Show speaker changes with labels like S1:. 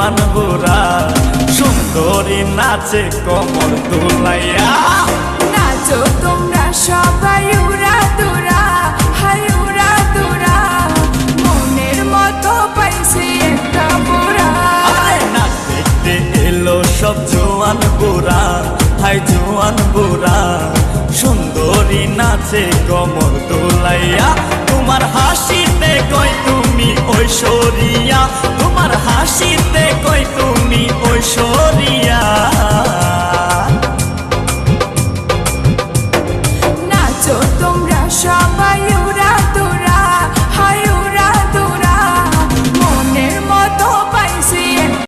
S1: জোয়ান বুড়া সুন্দরী নাচে কমর দুলাইয়া।
S2: নাচো তোমরা সবাই উড়া দুরা, হাই উড়া দুরা, মনের মতো পাইছে একটা বুড়া।
S1: নাচ দেখতে এলো সব জোয়ান বুড়া, হাই জোয়ান বুড়া সুন্দরী নাচে কমর দোলাইয়া। তোমার হাসিতে কই তুমি ঐশ্বরিয়া, তোমার হাসিতে কই তুমি ঐশ্বরিয়া।